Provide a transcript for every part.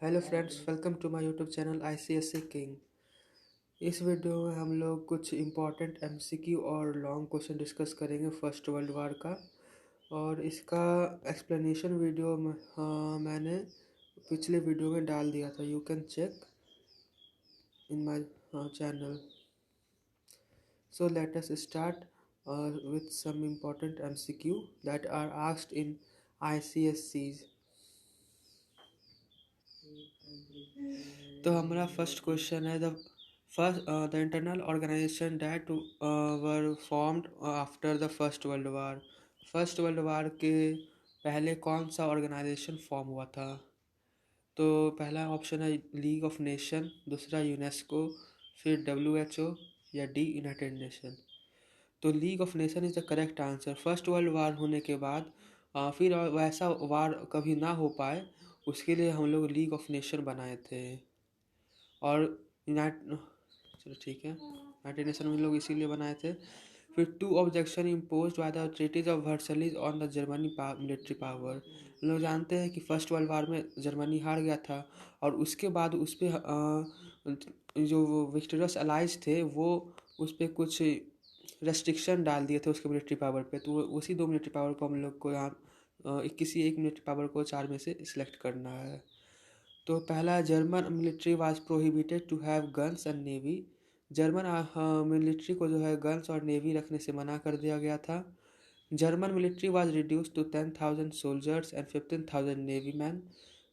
Hello friends, welcome to my YouTube channel ICSC king. इस video में हम लोग कुछ इम्पोर्टेंट MCQ और लॉन्ग क्वेश्चन डिस्कस करेंगे फर्स्ट वर्ल्ड वार का। और इसका एक्सप्लेनेशन वीडियो मैंने पिछले वीडियो में डाल दिया था। You can check in my channel. So let us start with some important MCQ that are asked in ICSCs। तो हमारा फर्स्ट क्वेश्चन है the internal organisation that were formed after the first world war. First world war के पहले कौन सा organisation form हुआ था? तो पहला ऑप्शन है लीग ऑफ नेशन, दूसरा यूनेस्को, फिर WHO या डी यूनाइटेड नेशन। तो league of nation is the correct answer. First world वार होने के बाद फिर वैसा वार कभी ना हो पाए, उसके लिए हम लोग लीग ऑफ नेशन बनाए थे। और यूनाइट चलो ठीक है, यूनाइटेड नेशन में लोग इसीलिए बनाए थे। फिर two objection impose by the treaties of Versailles on the Germany military power. लोग जानते हैं कि फर्स्ट वर्ल्ड वार में जर्मनी हार गया था, और उसके बाद उस पर जो विक्टोरियस अलाइज थे वो उस पर कुछ रेस्ट्रिक्शन डाल दिए थे उसके मिलिट्री पावर पे। तो उसी दो मिलिट्री पावर को हम लोग को यहाँ किसी एक मिलिट्री पावर को चार में से सिलेक्ट करना है। तो पहला, German military was prohibited to have guns and navy. German military को जो है गन्स और नेवी रखने से मना कर दिया गया था। German military was reduce to 10,000 soldiers and 15,000 navy man.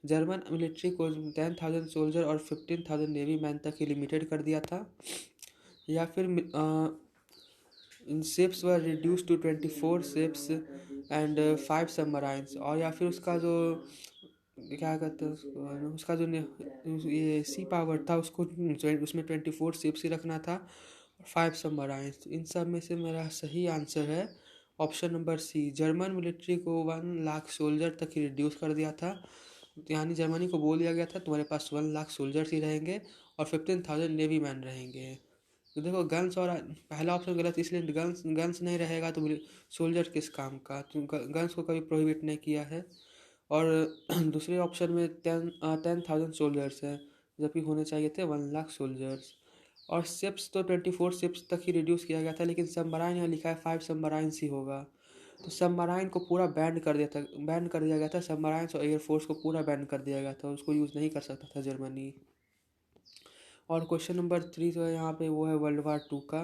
German military को 10,000 सोल्जर और 15,000 नेवी मैन तक ही लिमिटेड कर दिया था। या फिर ships were reduce to 24 ships and 5 submarines. और या फिर उसका जो क्या कहते हैं उसका जो ये सी पावर था उसको उसमें 24 शिप्स ही रखना था, 5 सबमराइन्स। इन सब में से मेरा सही आंसर है option number C. German military को 1 लाख सोल्जर तक ही रिड्यूस कर दिया था। यानी जर्मनी को बोल दिया गया था तुम्हारे पास 1 लाख सोल्जर्स ही रहेंगे और 15,000 नेवी मैन रहेंगे। तो देखो, गन्स और पहला ऑप्शन गलत, इसलिए गन्स गन्स नहीं रहेगा तो सोल्जर किस काम का? तो गन्स को कभी प्रोहिबिट नहीं किया है। और दूसरे ऑप्शन में 10,000 सोल्जर्स है, जबकि होने चाहिए थे 1 लाख सोल्जर्स। और शिप्स तो 24 शिप्स तक ही रिड्यूस किया गया था, लेकिन सबमराइन यहाँ लिखा है 5 सबमराइन्स ही होगा। तो सबमराइन को पूरा बैन कर दिया गया था। सबमराइन्स और एयरफोर्स को पूरा बैन कर दिया गया था, उसको यूज़ नहीं कर सकता था जर्मनी। और क्वेश्चन नंबर 3 जो है यहाँ पे वो है वर्ल्ड वार 2 का।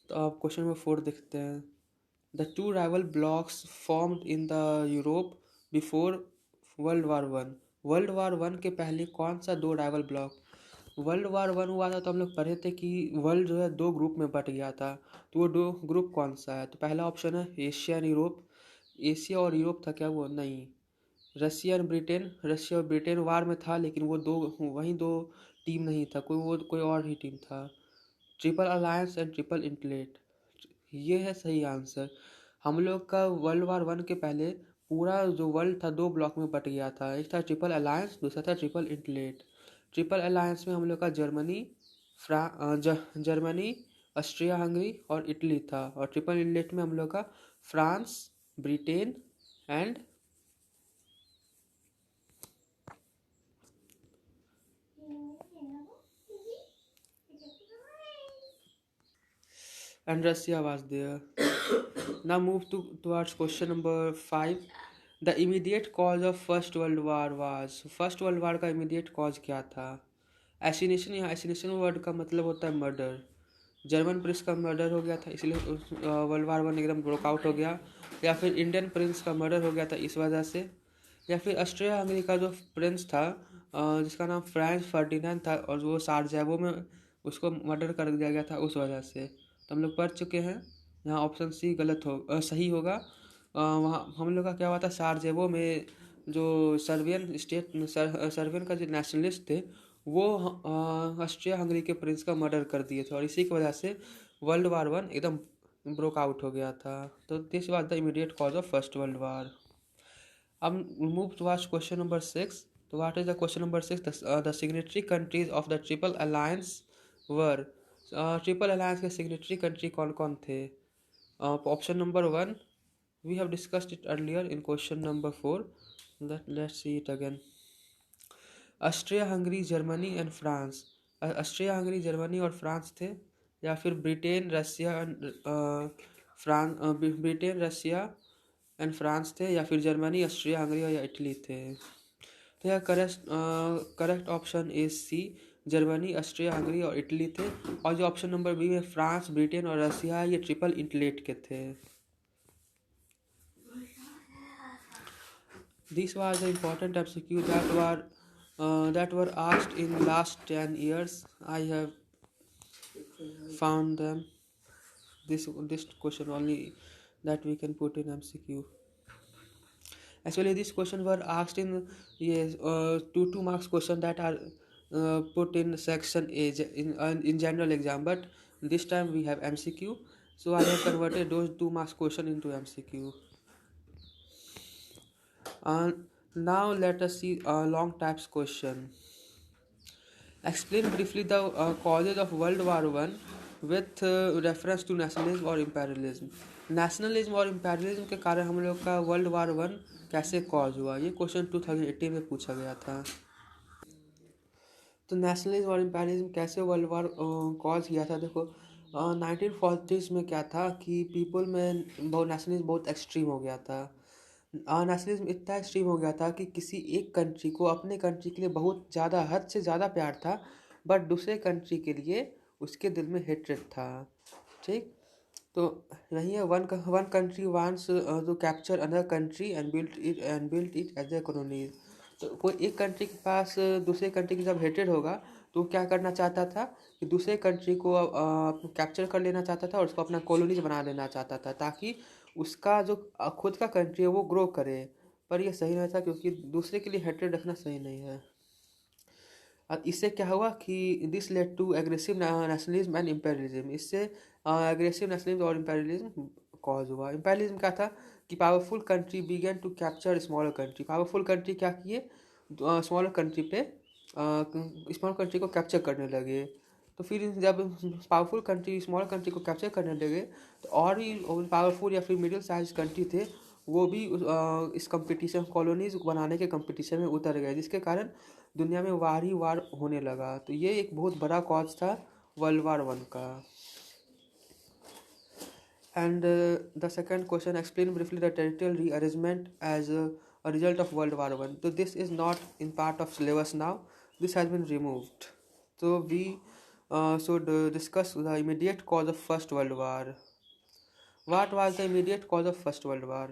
तो आप क्वेश्चन नंबर 4 देखते हैं। The two rival blocks formed in the Europe before world war one. World war one के पहले कौन सा दो rival block? World war one हुआ था तो हम लोग पढ़े थे कि वर्ल्ड जो है दो ग्रुप में बट गया था। तो वो दो ग्रुप कौन सा है? तो पहला ऑप्शन है एशिया एंड यूरोप। एशिया और यूरोप था क्या? वो नहीं। Russia and Britain. रशिया और ब्रिटेन वार में था, लेकिन वो दो वहीं दो टीम नहीं था, कोई और ही टीम था। ट्रिपल अलायंस एंड ट्रिपल इंटलेट, ये है सही आंसर। हम लोग का वर्ल्ड वार वन के पहले पूरा जो वर्ल्ड था दो ब्लॉक में बट गया था। एक था ट्रिपल अलायंस, दूसरा था ट्रिपल इंटलेट। ट्रिपल अलायंस में हम लोग का जर्मनी, ऑस्ट्रिया हंगरी और इटली था। और ट्रिपल इंटलेट में हम लोग का France, Britain and Russia was there. Now move towards question number 5. The immediate cause of First World War was. First World War का immediate cause क्या था? एसिनेशन। यहाँ एसिनेशन वर्ड का मतलब होता है मर्डर। जर्मन प्रिंस का मर्डर हो गया था, इसलिए वर्ल्ड वार वन एकदम ब्रोकआउट हो गया। या फिर इंडियन प्रिंस का मर्डर हो गया था इस वजह से। या फिर ऑस्ट्रिया हंगरी का जो प्रिंस था जिसका नाम फ्रांस फर्डिनेंड था, और वो सारजेवो में उसको मर्डर कर दिया गया था उस वजह से। तो हम लोग पढ़ चुके हैं। यहाँ ऑप्शन सी सही होगा। वहाँ हम लोग का क्या हुआ था, सारजेवो में जो सर्बियन का जो नेशनलिस्ट थे वो ऑस्ट्रिया हंगरी के प्रिंस का मर्डर कर दिए थे, और इसी की वजह से वर्ल्ड वार वन एकदम ब्रोक आउट हो गया था। तो this was the immediate cause of first world वार। अब मूव टुवर्ड्स क्वेश्चन नंबर 6. तो what is the question number 6? The signatory countries of the triple alliance were. Triple alliance के signatory country कौन कौन थे? Option number 1 we have discussed it earlier in question number 4. Let's see it again. Austria Hungary Germany and France. Austria Hungary Germany और France थे, या फिर Britain Russia France, Britain Russia and France थे, या फिर जर्मनी ऑस्ट्रिया हंगरी या Italy थे। तो यह correct option is C, Germany Austria Hungary और इटली थे। और जो ऑप्शन नंबर बी है फ्रांस ब्रिटेन और रसिया, ये ट्रिपल इंटलेट के थे। These were the important MCQ that were asked in last 10 years. I have found them. This question only that we can put in MCQ. Actually, these questions were asked in, yes, 2 marks question that are put in section A in general exam. But this time we have MCQ, so I have converted those 2 marks question into MCQ. Now let us see long types question. Explain briefly the causes of World War One with reference to nationalism और imperialism. Nationalism और imperialism के कारण हम लोग का world war one कैसे cause हुआ, ये क्वेश्चन 2018 में पूछा गया था। तो नेशनलिज्म और इम्पेरियलिज्म कैसे वर्ल्ड वार कॉज किया था, देखो 1940s में क्या था कि पीपल में बहुत नेशनलिज्म बहुत एक्सट्रीम हो गया था। नेशनलिज्म इतना एक्सट्रीम हो गया था कि किसी एक कंट्री को अपने कंट्री के लिए बहुत ज़्यादा, हद से ज़्यादा प्यार था, बट दूसरे कंट्री के लिए उसके दिल में हेट्रेड था। ठीक, तो यही है, one country wants to capture another country and built it as a colony. तो कोई एक कंट्री के पास दूसरे कंट्री की जब हेट्रेड होगा तो वो क्या करना चाहता था कि दूसरे कंट्री को कैप्चर कर लेना चाहता था और उसको अपना कॉलोनीज बना लेना चाहता था, ताकि उसका जो खुद का कंट्री है वो ग्रो करे। पर ये सही नहीं था, क्योंकि दूसरे के लिए हेट्रेड रखना सही नहीं है। और इससे क्या हुआ कि this led to aggressive nationalism and imperialism. इससे एग्रेसिव नेशनलिज्म और इम्पेरियलिज्म कॉज हुआ। इम्पेरियलिज्म क्या था कि powerful country began to capture smaller country. Powerful country क्या किए, स्मॉलर कंट्री पे स्मॉल कंट्री को कैप्चर करने लगे। तो फिर जब पावरफुल कंट्री स्मॉल कंट्री को कैप्चर करने लगे तो और भी पावरफुल या फिर मिडिल साइज कंट्री थे, वो भी इस कंपटीशन कॉलोनीज बनाने के कंपटीशन में उतर गए, जिसके कारण दुनिया में वार ही वार होने लगा। तो ये एक बहुत बड़ा कॉज था वर्ल्ड वार वन का। And the second question, explain briefly the territorial rearrangement as a result of World War One. So this is not in part of syllabus now. This has been removed. So we should discuss the immediate cause of First World War. What was the immediate cause of First World War?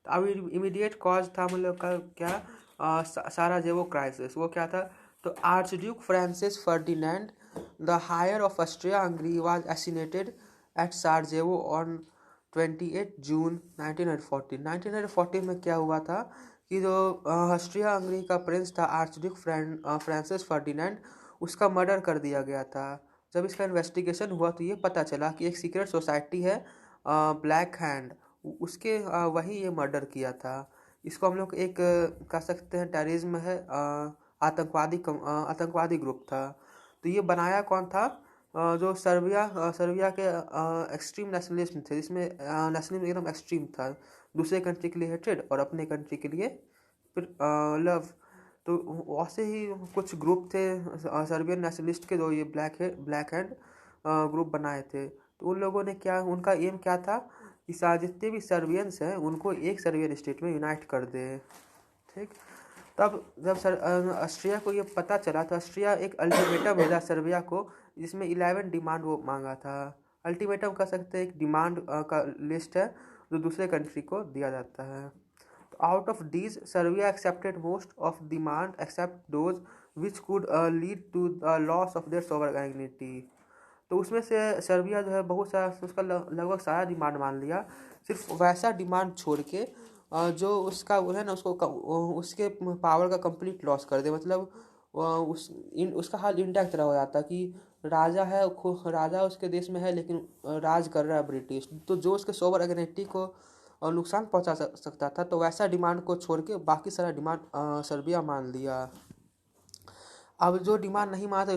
अब immediate cause था हम लोग का क्या, Sarajevo crisis. वो क्या था, तो archduke Francis Ferdinand the heir of Austria Hungary was assassinated at Sarajevo on 28 June 1914। 1914 में क्या हुआ था कि जो ऑस्ट्रिया हंगरी का प्रिंस था आर्चड्यूक फ्रांसिस फर्डिनेंड, उसका मर्डर कर दिया गया था। जब इसका इन्वेस्टिगेशन हुआ तो ये पता चला कि एक सीक्रेट सोसाइटी है ब्लैक हैंड, उसके वही ये मर्डर किया था। इसको हम लोग एक कह सकते हैं टेररिज्म है, आतंकवादी ग्रुप था। तो ये बनाया कौन था, जो सर्बिया के एक्सट्रीम नेशनलिज्म थे, जिसमें नेशनलिज्म एकदम एक्सट्रीम था, दूसरे कंट्री के लिए हेट्रेड और अपने कंट्री के लिए फिर लव। तो वैसे ही कुछ ग्रुप थे सर्बियन नेशनलिस्ट के, जो ये ब्लैक हैंड ग्रुप बनाए थे। तो उन लोगों ने क्या, उनका एम क्या था कि जितने भी सर्बियंस हैं उनको एक सर्बियन स्टेट में यूनाइट कर दे। ठीक, तब जब ऑस्ट्रिया को ये पता चला तो ऑस्ट्रिया एक अल्टीमेटम भेजा सर्बिया को, जिसमें 11 डिमांड वो मांगा था। अल्टीमेटम कह सकते हैं एक डिमांड का लिस्ट है जो दूसरे कंट्री को दिया जाता है। तो out of these Serbia accepted most of demand accept those which could lead to the loss of their sovereignty. तो उसमें से सर्बिया जो है बहुत सारा, उसका लगभग सारा डिमांड मान लिया, सिर्फ वैसा डिमांड छोड़ के जो उसका वो है ना, उसके पावर का कंप्लीट लॉस कर दे। मतलब उसका हाल इंडिया की तरह हो जाता कि राजा है, राजा उसके देश में है लेकिन राज कर रहा है ब्रिटिश, तो जो उसके सोवर आइडेंटिटी को नुकसान पहुंचा सकता था, तो वैसा डिमांड को छोड़ के बाकी सारा डिमांड सर्बिया मान लिया। अब जो डिमांड नहीं माना था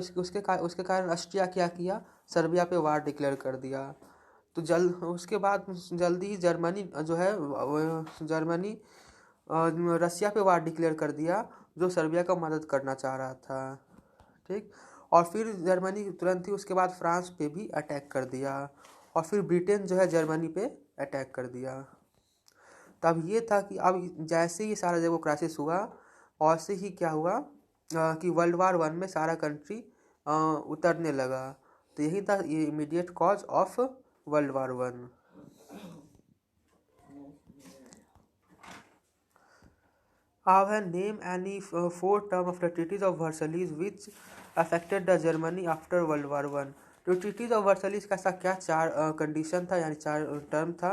उसके कारण ऑस्ट्रिया क्या किया, सर्बिया पे वार डिक्लेयर कर दिया। तो उसके बाद जल्दी ही जर्मनी जो है, जर्मनी रसिया पे वार डिक्लेयर कर दिया, जो सर्बिया का मदद करना चाह रहा था। ठीक। और फिर जर्मनी तुरंत ही उसके बाद फ्रांस पे भी अटैक कर दिया, और फिर ब्रिटेन जो है जर्मनी पे अटैक कर दिया। तब ये था कि अब जैसे ही सारा जब वो क्राइसिस हुआ, और से ही क्या हुआ कि वर्ल्ड वार 1 में सारा कंट्री उतरने लगा। तो यही था ये immediate cause of world war 1। अब है name any 4 term of the treaties of Versailles which affected the Germany after world war 1। तो ट्रीटीज ऑफ वर्सलीज का ऐसा क्या 4 कंडीशन था, यानी 4 टर्म था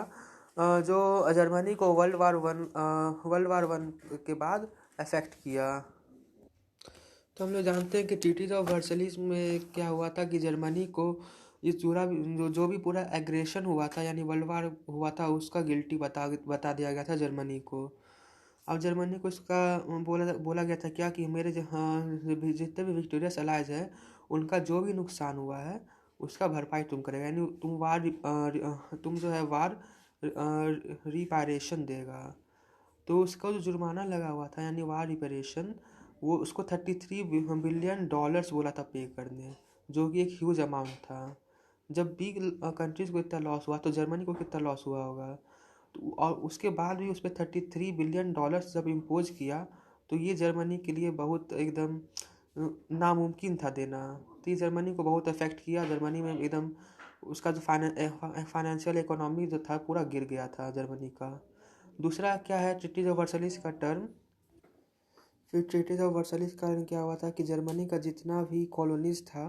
जो जर्मनी को वर्ल्ड वार 1 के बाद अफेक्ट किया। तो हम लोग जानते हैं कि ट्रीटीज ऑफ वर्सलीज में क्या हुआ था कि जर्मनी को ये पूरा जो भी पूरा एग्रेशन हुआ था, यानी वर्ल्ड वार हुआ था, उसका गिल्टी बता दिया गया था जर्मनी को। अब जर्मनी को इसका बोला बोला गया था क्या कि मेरे जितने भी विक्टोरियस अलाइज है, उनका जो भी नुकसान हुआ है उसका भरपाई तुम करेगा, यानी तुम जो है वार रिपायरेशन देगा। तो उसका जो जुर्माना लगा हुआ था, यानी वार रिपेरेशन, वो उसको $33 बिलियन बोला था पे करने, जो कि एक ह्यूज अमाउंट था। जब बिग कंट्रीज को इतना लॉस हुआ तो जर्मनी को कितना लॉस हुआ होगा। तो और उसके बाद भी उस पर $33 बिलियन जब इम्पोज किया, तो ये जर्मनी के लिए बहुत एकदम नामुमकिन था देना। तो ये जर्मनी को बहुत अफेक्ट किया, जर्मनी में एकदम उसका जो फाइनेंशियल इकोनॉमी जो था पूरा गिर गया था जर्मनी का। दूसरा क्या है ट्रीटीज ऑफ वर्सलिस का टर्म। फिर ट्रीटीज ऑफ वर्सलिस का टर्म क्या हुआ था कि जर्मनी का जितना भी कॉलोनीज था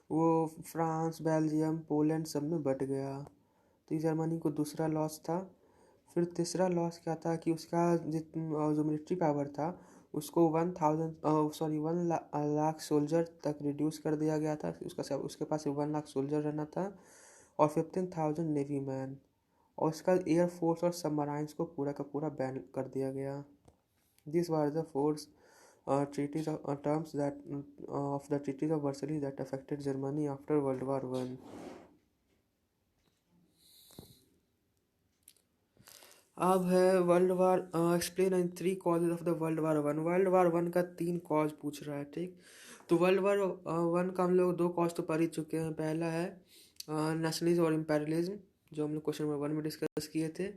वो फ्रांस, बेल्जियम, पोलैंड सब में बट गया। तो ये जर्मनी को दूसरा लॉस था। फिर तीसरा लॉस क्या था कि उसका जो मिलिट्री पावर था उसको 1 लाख सोल्जर तक रिड्यूस कर दिया गया था। उसके पास 1 लाख सोल्जर रहना था, और 15,000 नेवी मैन। और उसका एयरफोर्स और सबमराइंस को पूरा का पूरा बैन कर दिया गया। This were the force treaties terms that of the treaties of Versailles that affected Germany after World War 1. अब है world war explain in 3 causes of the world war 1। World war 1 का 3 कॉज पूछ रहा है। ठीक। तो वर्ल्ड वार 1 का हम लोग 2 कॉज तो पढ़ ही चुके हैं। पहला है नेशनलिज्म और इम्पेरियलिज्म, जो हम लोग क्वेश्चन नंबर 1 में डिस्कस किए थे।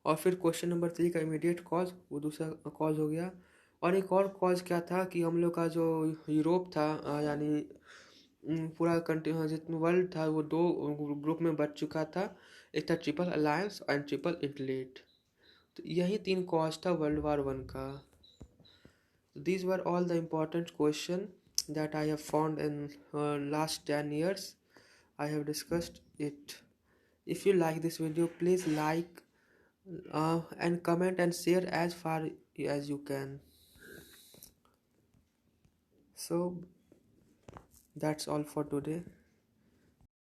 और फिर क्वेश्चन नंबर 3 का इमीडिएट कॉज, वो दूसरा कॉज हो गया। और एक और कॉज क्या था कि हम लोग का जो यूरोप था, यानी पूरा कंट्री जितना वर्ल्ड था वो 2 ग्रुप में बट चुका था। एक था ट्रिपल अलायंस एंड ट्रिपल इंटलेट। तो यही 3 कॉज था वर्ल्ड वार 1 का। These were all the important question that I have found in last 10 years. I have discussed it. If you like this video, please like and comment and share as far as you can. So that's all for today.